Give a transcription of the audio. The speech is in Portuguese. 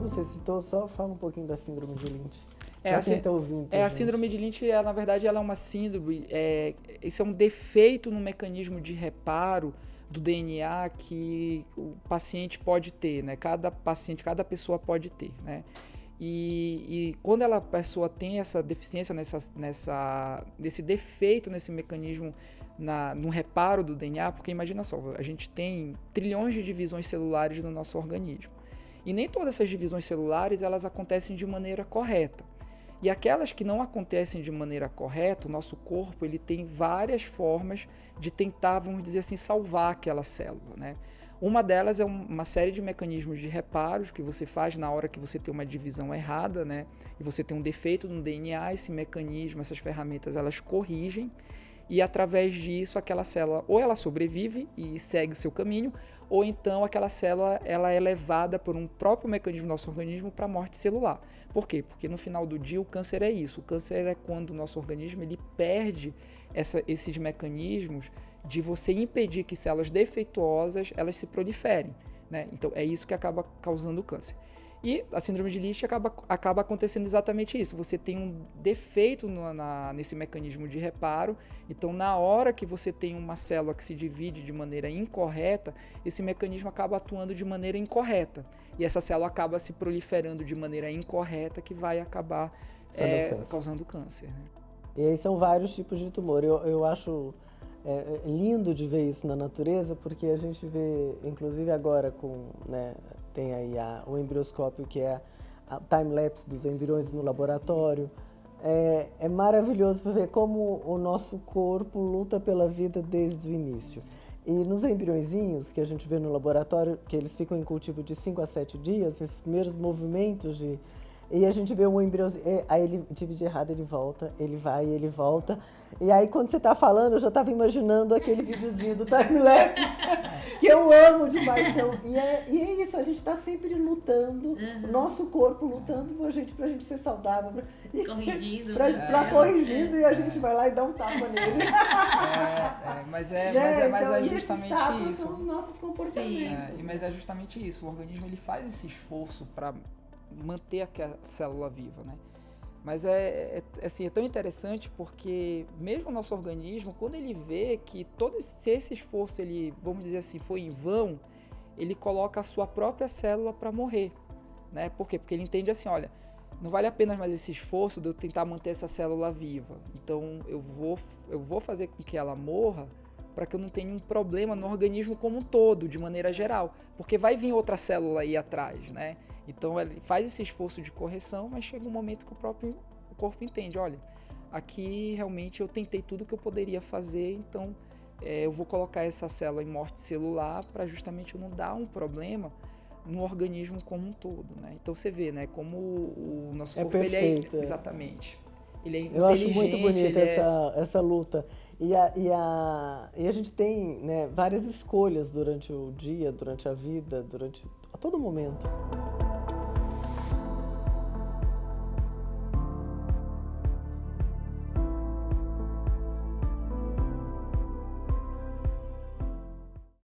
como você citou, só fala um pouquinho da síndrome de Lynch. Quem tá ouvindo, a síndrome de Lynch, na verdade, ela é uma síndrome, isso é um defeito no mecanismo de reparo do DNA que o paciente pode ter, né? Cada pessoa pode ter, né? E quando a pessoa tem essa deficiência, nesse defeito nesse mecanismo no reparo do DNA, porque imagina só, a gente tem trilhões de divisões celulares no nosso organismo. E nem todas essas divisões celulares elas acontecem de maneira correta. E aquelas que não acontecem de maneira correta, o nosso corpo ele tem várias formas de tentar, vamos dizer assim, salvar aquela célula, né? Uma delas é uma série de mecanismos de reparos que você faz na hora que você tem uma divisão errada, né? E você tem um defeito no DNA, esse mecanismo, essas ferramentas, elas corrigem. E através disso aquela célula ou ela sobrevive e segue o seu caminho, ou então aquela célula ela é levada por um próprio mecanismo do nosso organismo para a morte celular. Por quê? Porque no final do dia o câncer é isso. O câncer é quando o nosso organismo ele perde esses mecanismos de você impedir que células defeituosas elas se proliferem, né? Então é isso que acaba causando o câncer. E a síndrome de Lynch acaba acontecendo exatamente isso. Você tem um defeito nesse mecanismo de reparo. Então, na hora que você tem uma célula que se divide de maneira incorreta, esse mecanismo acaba atuando de maneira incorreta. E essa célula acaba se proliferando de maneira incorreta, que vai acabar causando câncer. Né? E aí são vários tipos de tumor. Eu acho lindo de ver isso na natureza, porque a gente vê, inclusive agora tem aí o embrioscópio, que é a time-lapse dos embriões no laboratório. É maravilhoso ver como o nosso corpo luta pela vida desde o início. E nos embriõezinhos que a gente vê no laboratório, que eles ficam em cultivo de 5 a 7 dias, esses primeiros movimentos e a gente vê um embriãozinho, aí ele divide errado, ele volta, ele vai, ele volta. E aí quando você tá falando, eu já estava imaginando aquele videozinho do time-lapse, que eu amo de paixão. E é isso, a gente está sempre lutando, o nosso corpo lutando pra gente ser saudável. Corrigindo. Corrigindo, e a gente vai lá e dá um tapa nele. Mas então, justamente isso. São os nossos comportamentos. Mas é justamente isso, o organismo ele faz esse esforço para manter aquela célula viva, né? Mas assim, é tão interessante porque mesmo o nosso organismo, quando ele vê que se esse esforço, ele, vamos dizer assim, foi em vão, ele coloca a sua própria célula para morrer, né? Por quê? Porque ele entende assim, olha, não vale a pena mais esse esforço de eu tentar manter essa célula viva. Então eu vou fazer com que ela morra para que eu não tenha um problema no organismo como um todo, de maneira geral. Porque vai vir outra célula aí atrás, né? Então ele faz esse esforço de correção, mas chega um momento que o corpo entende, olha, aqui realmente eu tentei tudo que eu poderia fazer, então eu vou colocar essa célula em morte celular para justamente eu não dar um problema no organismo como um todo, né? Então você vê, né, como o nosso corpo perfeito, ele exatamente. Ele é inteligente. Eu acho muito bonita essa luta. E a gente tem, né, várias escolhas durante o dia, durante a vida, a todo momento.